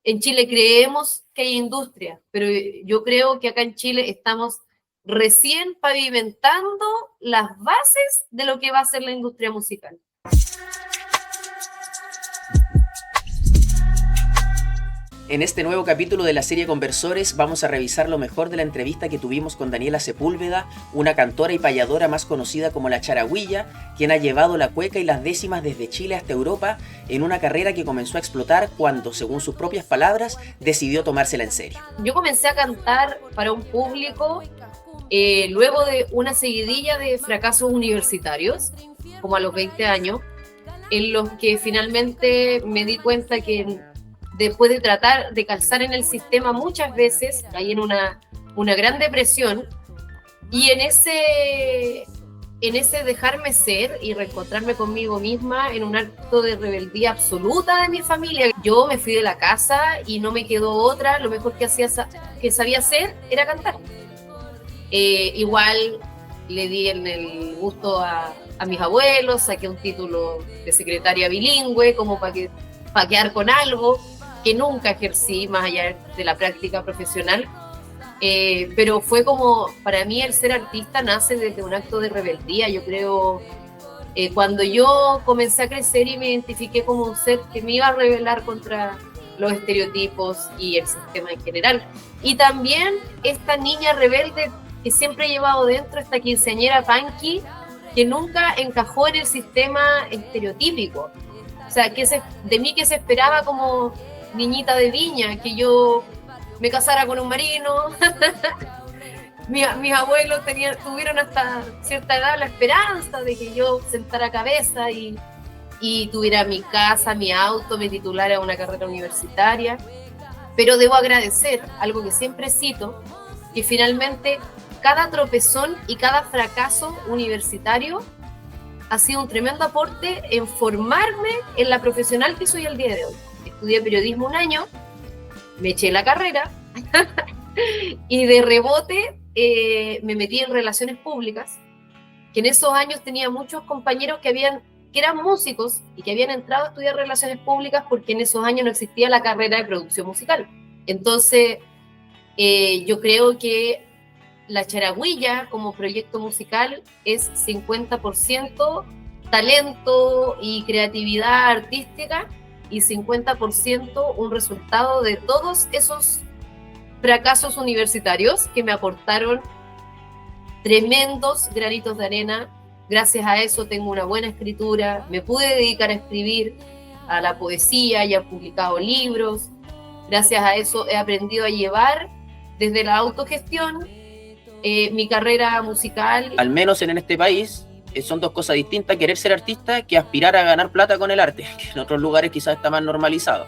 en Chile creemos que hay industria, pero yo creo que acá en Chile estamos recién pavimentando las bases de lo que va a ser la industria musical. En este nuevo capítulo de la serie Conversores vamos a revisar lo mejor de la entrevista que tuvimos con Daniela Sepúlveda, una cantora y payadora más conocida como la Charagüilla, quien ha llevado la cueca y las décimas desde Chile hasta Europa en una carrera que comenzó a explotar cuando, según sus propias palabras, decidió tomársela en serio. Yo comencé a cantar para un público luego de una seguidilla de fracasos universitarios, como a los 20 años, en los que finalmente me di cuenta que después de tratar de calzar en el sistema muchas veces, caí en una gran depresión, y en ese dejarme ser y reencontrarme conmigo misma en un acto de rebeldía absoluta de mi familia, yo me fui de la casa y no me quedó otra, lo mejor que sabía hacer era cantar. Igual le di en el gusto a mis abuelos, saqué un título de secretaria bilingüe como para quedar con algo que nunca ejercí más allá de la práctica profesional, pero fue como, para mí el ser artista nace desde un acto de rebeldía. Yo creo, cuando yo comencé a crecer y me identifiqué como un ser que me iba a rebelar contra los estereotipos y el sistema en general, y también esta niña rebelde que siempre he llevado dentro, esta quinceañera punky que nunca encajó en el sistema estereotípico, o sea, de mí que se esperaba como niñita de Viña, que yo me casara con un marino. Mis abuelos tuvieron hasta cierta edad la esperanza de que yo sentara cabeza y tuviera mi casa, mi auto, me titulara a una carrera universitaria. Pero debo agradecer, algo que siempre cito, que finalmente cada tropezón y cada fracaso universitario ha sido un tremendo aporte en formarme en la profesional que soy el día de hoy. Estudié periodismo un año, me eché la carrera y de rebote me metí en relaciones públicas, que en esos años tenía muchos compañeros que eran músicos y que habían entrado a estudiar relaciones públicas porque en esos años no existía la carrera de producción musical. Entonces, yo creo que la Charagüilla como proyecto musical es 50% talento y creatividad artística y 50% un resultado de todos esos fracasos universitarios que me aportaron tremendos granitos de arena. Gracias a eso tengo una buena escritura, me pude dedicar a escribir, a la poesía, y he publicado libros. Gracias a eso he aprendido a llevar desde la autogestión mi carrera musical. Al menos en este país son dos cosas distintas, querer ser artista que aspirar a ganar plata con el arte, que en otros lugares quizás está más normalizado.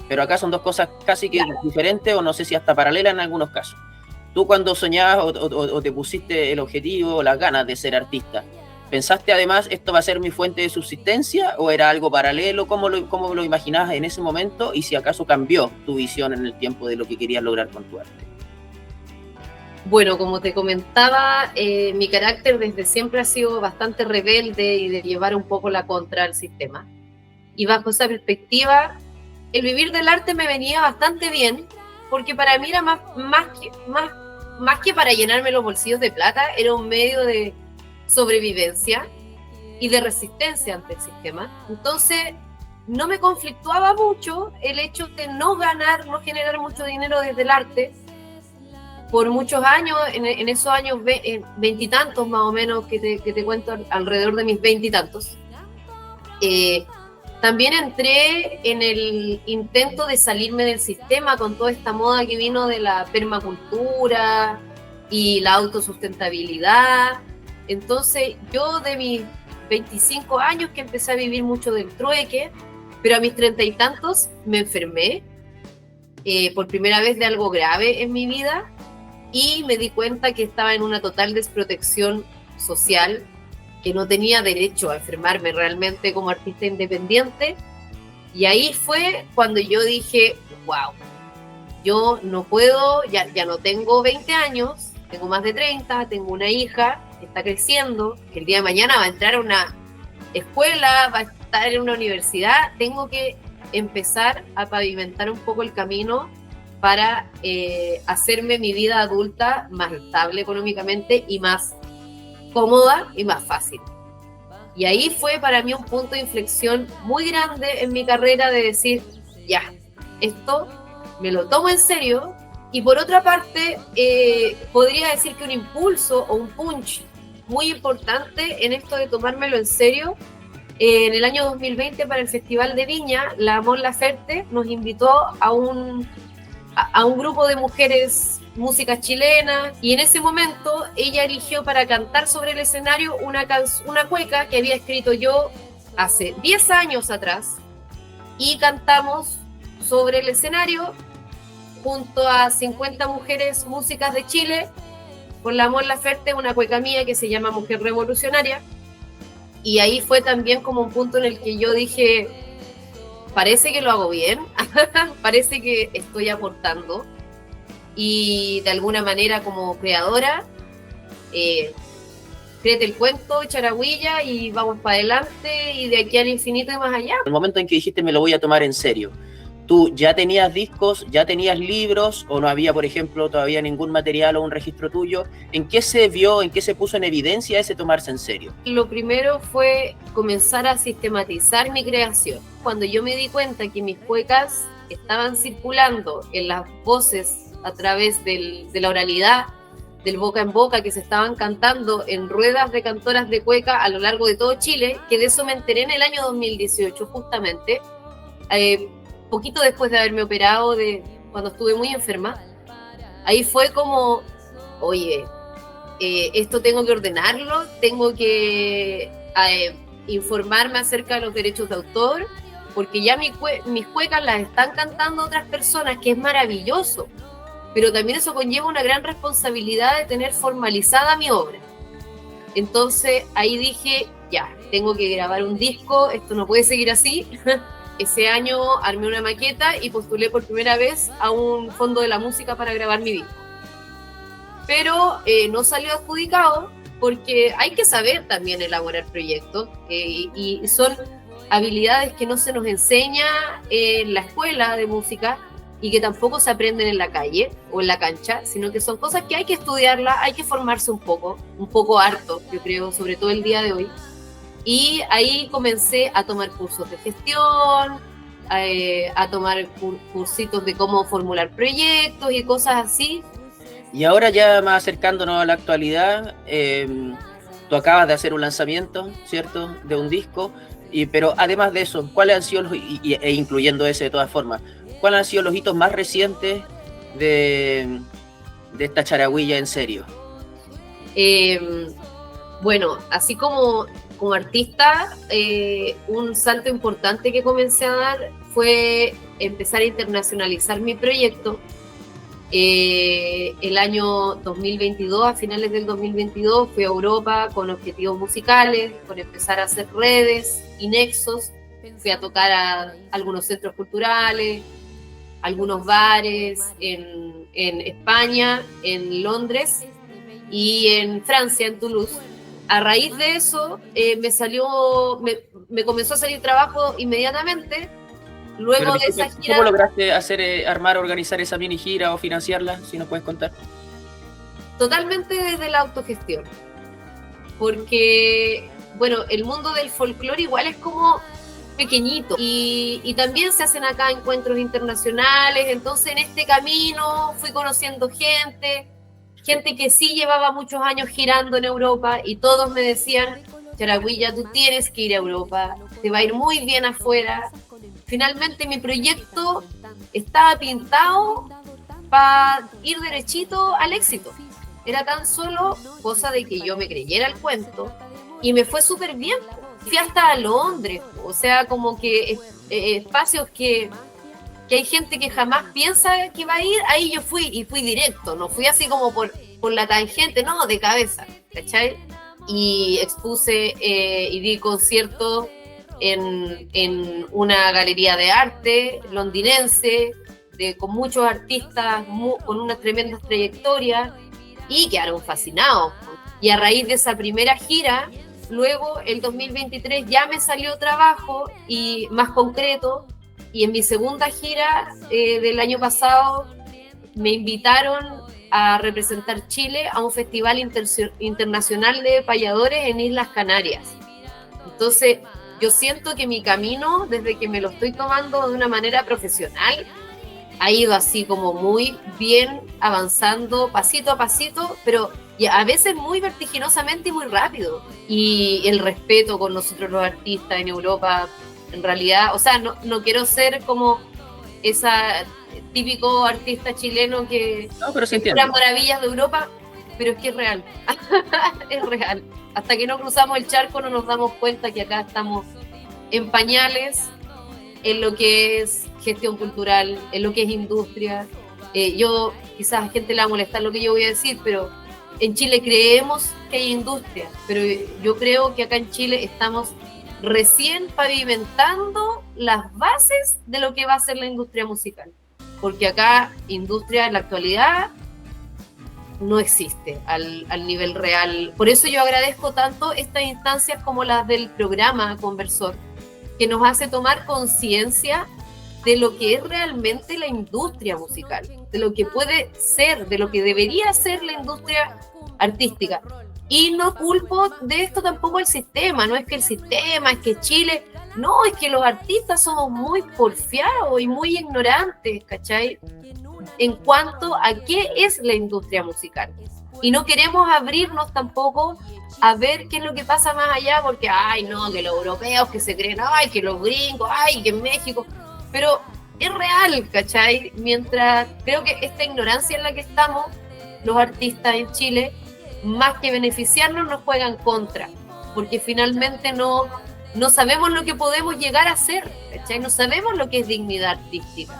Pero acá son dos cosas casi que diferentes, o no sé si hasta paralelas en algunos casos. Tú cuando soñabas o te pusiste el objetivo o las ganas de ser artista, ¿pensaste además esto va a ser mi fuente de subsistencia o era algo paralelo? ¿Cómo lo imaginabas en ese momento? Y si acaso cambió tu visión en el tiempo de lo que querías lograr con tu arte. Bueno, como te comentaba, mi carácter desde siempre ha sido bastante rebelde y de llevar un poco la contra al sistema. Y bajo esa perspectiva, el vivir del arte me venía bastante bien, porque para mí era más que para llenarme los bolsillos de plata, era un medio de sobrevivencia y de resistencia ante el sistema. Entonces, no me conflictuaba mucho el hecho de no generar mucho dinero desde el arte. Por muchos años, en esos años veintitantos más o menos que te cuento, alrededor de mis veintitantos, también entré en el intento de salirme del sistema con toda esta moda que vino de la permacultura y la autosustentabilidad. Entonces yo de mis 25 años que empecé a vivir mucho del trueque, pero a mis 30 y tantos me enfermé por primera vez de algo grave en mi vida, y me di cuenta que estaba en una total desprotección social, que no tenía derecho a enfermarme realmente como artista independiente. Y ahí fue cuando yo dije, wow, yo no puedo, ya no tengo 20 años, tengo más de 30, tengo una hija que está creciendo, que el día de mañana va a entrar a una escuela, va a estar en una universidad, tengo que empezar a pavimentar un poco el camino para hacerme mi vida adulta más estable económicamente y más cómoda y más fácil. Y ahí fue para mí un punto de inflexión muy grande en mi carrera de decir, ya, esto me lo tomo en serio. Y por otra parte, podría decir que un impulso o un punch muy importante en esto de tomármelo en serio, en el año 2020 para el Festival de Viña, la Mon Laferte nos invitó a un grupo de mujeres música chilena, y en ese momento ella eligió para cantar sobre el escenario una cueca que había escrito yo hace 10 años atrás, y cantamos sobre el escenario junto a 50 mujeres músicas de Chile con la Mon Laferte, una cueca mía que se llama Mujer Revolucionaria. Y ahí fue también como un punto en el que yo dije, parece que lo hago bien, parece que estoy aportando, y de alguna manera como creadora, créete el cuento, charagüilla, y vamos para adelante, y de aquí al infinito y más allá. El momento en que dijiste me lo voy a tomar en serio, ¿tú ya tenías discos, ya tenías libros, o no había, por ejemplo, todavía ningún material o un registro tuyo? ¿En qué se vio, en qué se puso en evidencia ese tomarse en serio? Lo primero fue comenzar a sistematizar mi creación. Cuando yo me di cuenta que mis cuecas estaban circulando en las voces a través de la oralidad, del boca en boca, que se estaban cantando en ruedas de cantoras de cueca a lo largo de todo Chile, que de eso me enteré en el año 2018 justamente, poquito después de haberme operado, cuando estuve muy enferma. Ahí fue como, oye, esto tengo que ordenarlo, tengo que informarme acerca de los derechos de autor, porque ya mis cuecas las están cantando otras personas, que es maravilloso, pero también eso conlleva una gran responsabilidad de tener formalizada mi obra. Entonces ahí dije, ya, tengo que grabar un disco, esto no puede seguir así. Ese año armé una maqueta y postulé por primera vez a un fondo de la música para grabar mi disco. Pero no salió adjudicado, porque hay que saber también elaborar proyectos, y son habilidades que no se nos enseña en la escuela de música y que tampoco se aprenden en la calle o en la cancha, sino que son cosas que hay que estudiarlas, hay que formarse un poco harto, yo creo, sobre todo el día de hoy. Y ahí comencé a tomar cursos de gestión, a tomar cursitos de cómo formular proyectos y cosas así. Y ahora, ya más acercándonos a la actualidad, tú acabas de hacer un lanzamiento, ¿cierto?, de un disco, pero además de eso, ¿cuáles han sido e incluyendo ese de todas formas, cuáles han sido los hitos más recientes de esta charagüilla en serio? Bueno, así como artista, un salto importante que comencé a dar fue empezar a internacionalizar mi proyecto. El año 2022, a finales del 2022, fui a Europa con objetivos musicales, con empezar a hacer redes y nexos. Fui a tocar a algunos centros culturales, algunos bares en España, en Londres y en Francia, en Toulouse. A raíz de eso me comenzó a salir trabajo inmediatamente. Luego de esa gira, ¿cómo lograste organizar esa mini gira o financiarla? Si nos puedes contar. Totalmente desde la autogestión. Porque, bueno, el mundo del folclore igual es como pequeñito. Y también se hacen acá encuentros internacionales. Entonces, en este camino fui conociendo gente que sí llevaba muchos años girando en Europa, y todos me decían, charagüilla, tú tienes que ir a Europa, te va a ir muy bien afuera. Finalmente mi proyecto estaba pintado para ir derechito al éxito. Era tan solo cosa de que yo me creyera el cuento, y me fue súper bien. Fui hasta a Londres, o sea, como que espacios que hay gente que jamás piensa que va a ir, ahí yo fui, y fui directo, no fui así como por la tangente, no, de cabeza, ¿cachai? Y expuse y di conciertos en una galería de arte londinense, con muchos artistas con unas tremendas trayectorias, y quedaron fascinados. Y a raíz de esa primera gira, luego el 2023 ya me salió trabajo y más concreto Y en mi segunda gira del año pasado me invitaron a representar Chile a un festival internacional de payadores en Islas Canarias. Entonces, yo siento que mi camino, desde que me lo estoy tomando de una manera profesional, ha ido así como muy bien, avanzando pasito a pasito, pero a veces muy vertiginosamente y muy rápido. Y el respeto con nosotros los artistas en Europa, en realidad, o sea, no quiero ser como esa típico artista chileno que No, pero sí las maravillas de Europa, pero es que es real. Es real. Hasta que no cruzamos el charco no nos damos cuenta que acá estamos en pañales en lo que es gestión cultural, en lo que es industria. Yo, quizás a la gente le va a molestar lo que yo voy a decir, pero en Chile creemos que hay industria, pero yo creo que acá en Chile estamos recién pavimentando las bases de lo que va a ser la industria musical, porque acá industria en la actualidad no existe al nivel real. Por eso yo agradezco tanto estas instancias como las del programa Conversor, que nos hace tomar conciencia de lo que es realmente la industria musical, de lo que puede ser, de lo que debería ser la industria artística. Y no culpo de esto tampoco el sistema, no es que el sistema, es que Chile, no, es que los artistas somos muy porfiados y muy ignorantes, ¿cachai? En cuanto a qué es la industria musical. Y no queremos abrirnos tampoco a ver qué es lo que pasa más allá, porque, ay, no, que los europeos que se creen, ay, que los gringos, ay, que en México, pero es real, ¿cachai? Mientras creo que esta ignorancia en la que estamos, los artistas en Chile, más que beneficiarnos, nos juegan contra, porque finalmente no sabemos lo que podemos llegar a ser, ¿cachai? No sabemos lo que es dignidad artística.